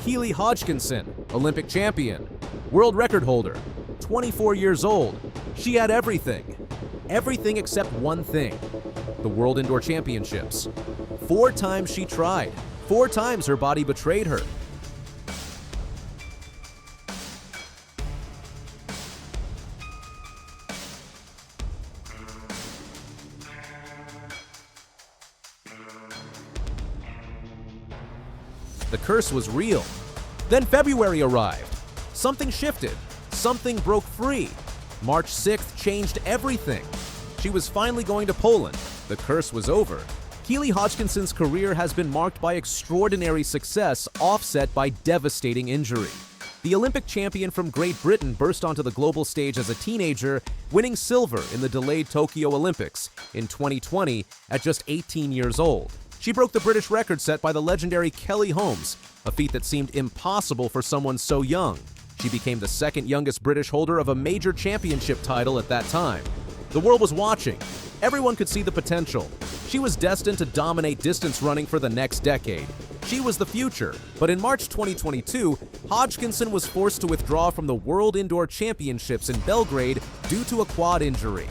Keely Hodgkinson, Olympic champion, world record holder, 24 years old. She had everything. Everything except one thing: the World Indoor Championships. 4 times she tried. 4 times her body betrayed her. The curse was real. Then February arrived. Something shifted. Something broke free. March 6th changed everything. She was finally going to Poland. The curse was over. Keely Hodgkinson's career has been marked by extraordinary success, offset by devastating injury. The Olympic champion from Great Britain burst onto the global stage as a teenager, winning silver in the delayed Tokyo Olympics in 2020 at just 18 years old. She broke the British record set by the legendary Kelly Holmes, a feat that seemed impossible for someone so young. She became the second youngest British holder of a major championship title at that time. The world was watching. Everyone could see the potential. She was destined to dominate distance running for the next decade. She was the future. But in March 2022, Hodgkinson was forced to withdraw from the World Indoor Championships in Belgrade due to a quad injury.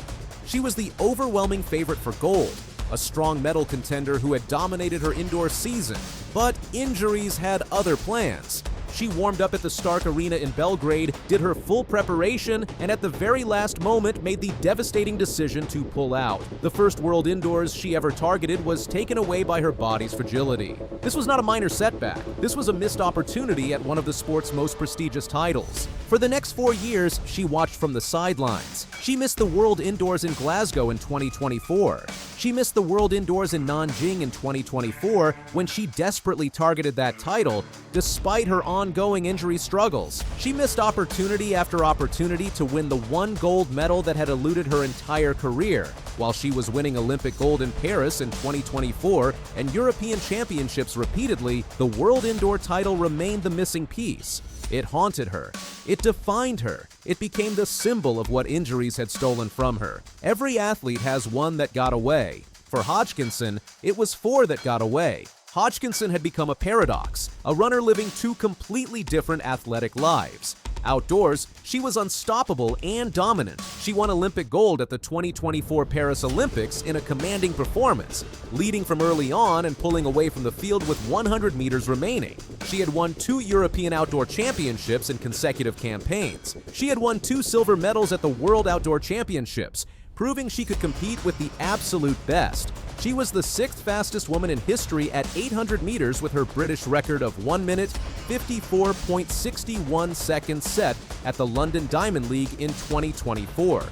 She was the overwhelming favorite for gold, a strong medal contender who had dominated her indoor season. But injuries had other plans. She warmed up at the Stark Arena in Belgrade, did her full preparation, and at the very last moment made the devastating decision to pull out. The first World Indoors she ever targeted was taken away by her body's fragility. This was not a minor setback. This was a missed opportunity at one of the sport's most prestigious titles. For the next 4 years, she watched from the sidelines. She missed the World Indoors in Glasgow in 2024. She missed the World Indoors in Nanjing in 2024 when she desperately targeted that title, despite her ongoing injury struggles. She missed opportunity after opportunity to win the one gold medal that had eluded her entire career. While she was winning Olympic gold in Paris in 2024 and European championships repeatedly, the World Indoor title remained the missing piece. It haunted her. It defined her. It became the symbol of what injuries had stolen from her. Every athlete has one that got away. For Hodgkinson, it was 4 that got away. Hodgkinson had become a paradox, a runner living 2 completely different athletic lives. Outdoors, she was unstoppable and dominant. She won Olympic gold at the 2024 Paris Olympics in a commanding performance, leading from early on and pulling away from the field with 100 meters remaining. She had won 2 European Outdoor Championships in consecutive campaigns. She had won 2 silver medals at the World Outdoor Championships, proving she could compete with the absolute best. She was the 6th fastest woman in history at 800 meters with her British record of 1 minute, 54.61 seconds set at the London Diamond League in 2024.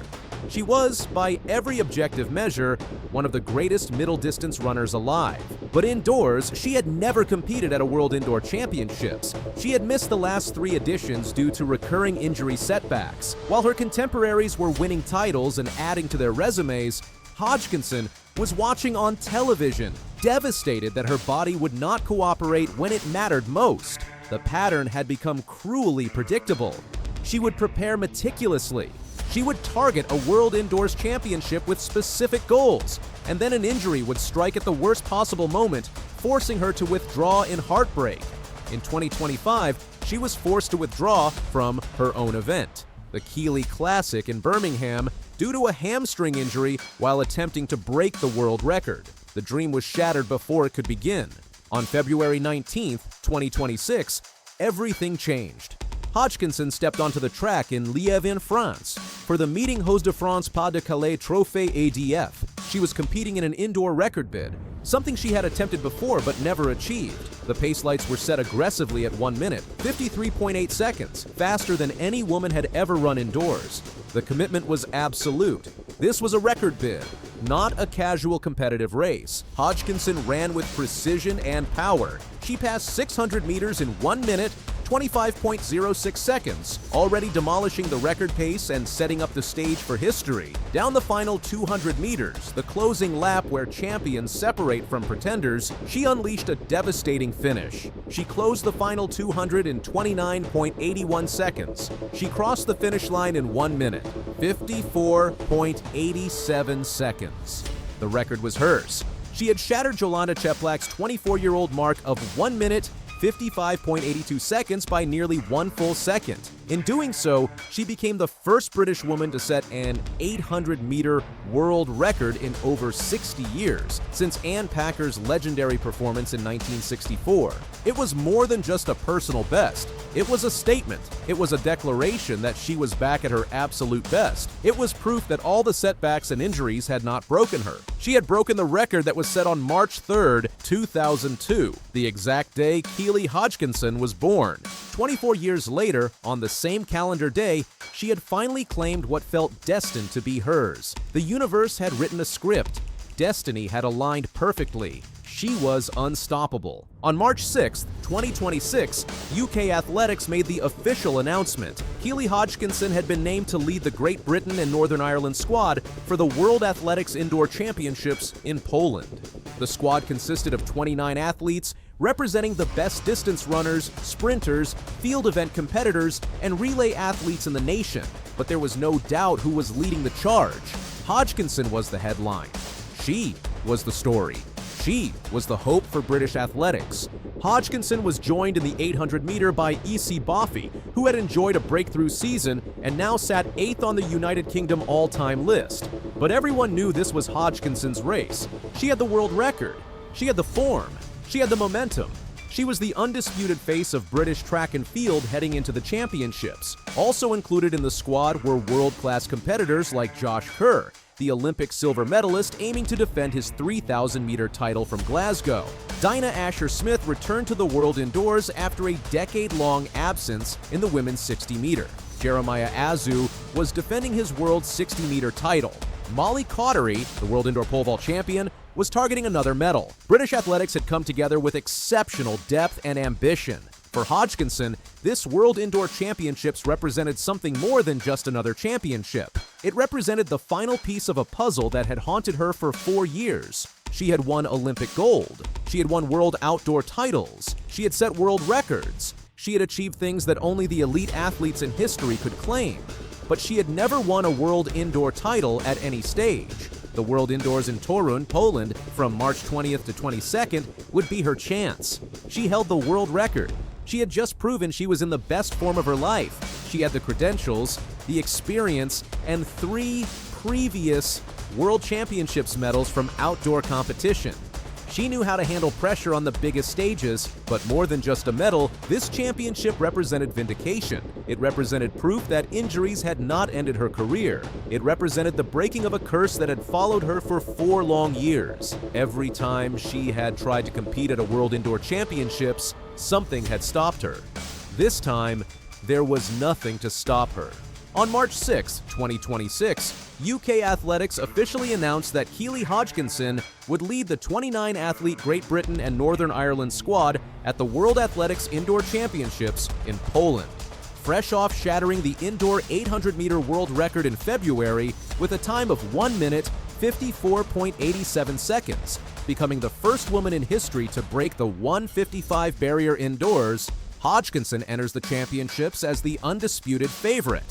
She was, by every objective measure, one of the greatest middle distance runners alive. But indoors, she had never competed at a World Indoor Championships. She had missed the last 3 editions due to recurring injury setbacks. While her contemporaries were winning titles and adding to their resumes, Hodgkinson was watching on television, devastated that her body would not cooperate when it mattered most. The pattern had become cruelly predictable. She would prepare meticulously. She would target a World Indoors Championship with specific goals, and then an injury would strike at the worst possible moment, forcing her to withdraw in heartbreak. In 2025, she was forced to withdraw from her own event, the Keely Classic in Birmingham, due to a hamstring injury while attempting to break the world record. The dream was shattered before it could begin. On February 19, 2026, everything changed. Hodgkinson stepped onto the track in Lièvre in France for the Meeting Hauts-de-France Pas-de-Calais Trophée ADF. She was competing in an indoor record bid, something she had attempted before but never achieved. The pace lights were set aggressively at 1 minute, 53.8 seconds, faster than any woman had ever run indoors. The commitment was absolute. This was a record bid, not a casual competitive race. Hodgkinson ran with precision and power. She passed 600 meters in 1 minute, 25.06 seconds, already demolishing the record pace and setting up the stage for history. Down the final 200 meters, the closing lap where champions separate from pretenders, she unleashed a devastating finish. She closed the final 200 in 29.81 seconds. She crossed the finish line in 1 minute, 54.87 seconds. The record was hers. She had shattered Jolanta Cheplak's 24-year-old mark of 1 minute, 55.82 seconds by nearly 1 full second. In doing so, she became the first British woman to set an 800-meter world record in over 60 years, since Ann Packer's legendary performance in 1964. It was more than just a personal best. It was a statement. It was a declaration that she was back at her absolute best. It was proof that all the setbacks and injuries had not broken her. She had broken the record that was set on March 3rd, 2002, the exact day Keely Hodgkinson was born. 24 years later, on the same calendar day, she had finally claimed what felt destined to be hers. The universe had written a script. Destiny had aligned perfectly. She was unstoppable. On March 6, 2026, UK Athletics made the official announcement. Keely Hodgkinson had been named to lead the Great Britain and Northern Ireland squad for the World Athletics Indoor Championships in Poland. The squad consisted of 29 athletes representing the best distance runners, sprinters, field event competitors, and relay athletes in the nation. But there was no doubt who was leading the charge. Hodgkinson was the headline. She was the story. She was the hope for British athletics. Hodgkinson was joined in the 800-meter by E.C. Boffey, who had enjoyed a breakthrough season and now sat 8th on the United Kingdom all-time list. But everyone knew this was Hodgkinson's race. She had the world record. She had the form. She had the momentum. She was the undisputed face of British track and field heading into the championships. Also included in the squad were world-class competitors like Josh Kerr, the Olympic silver medalist aiming to defend his 3,000-meter title from Glasgow. Dinah Asher-Smith returned to the world indoors after a decade-long absence in the women's 60-meter. Jeremiah Azu was defending his world 60-meter title. Molly Cottery, the world indoor pole vault champion, was targeting another medal. British athletics had come together with exceptional depth and ambition. For Hodgkinson, this World Indoor Championships represented something more than just another championship. It represented the final piece of a puzzle that had haunted her for 4 years. She had won Olympic gold. She had won world outdoor titles. She had set world records. She had achieved things that only the elite athletes in history could claim. But she had never won a world indoor title at any stage. The World Indoors in Toruń, Poland, from March 20th to 22nd would be her chance. She held the world record. She had just proven she was in the best form of her life. She had the credentials, the experience, and 3 previous World Championships medals from outdoor competition. She knew how to handle pressure on the biggest stages, but more than just a medal, this championship represented vindication. It represented proof that injuries had not ended her career. It represented the breaking of a curse that had followed her for 4 long years. Every time she had tried to compete at a World Indoor Championships, something had stopped her. This time, there was nothing to stop her. On March 6, 2026, UK Athletics officially announced that Keely Hodgkinson would lead the 29-athlete Great Britain and Northern Ireland squad at the World Athletics Indoor Championships in Poland. Fresh off shattering the indoor 800-meter world record in February with a time of 1 minute, 54.87 seconds, becoming the first woman in history to break the 1:55 barrier indoors, Hodgkinson enters the championships as the undisputed favorite.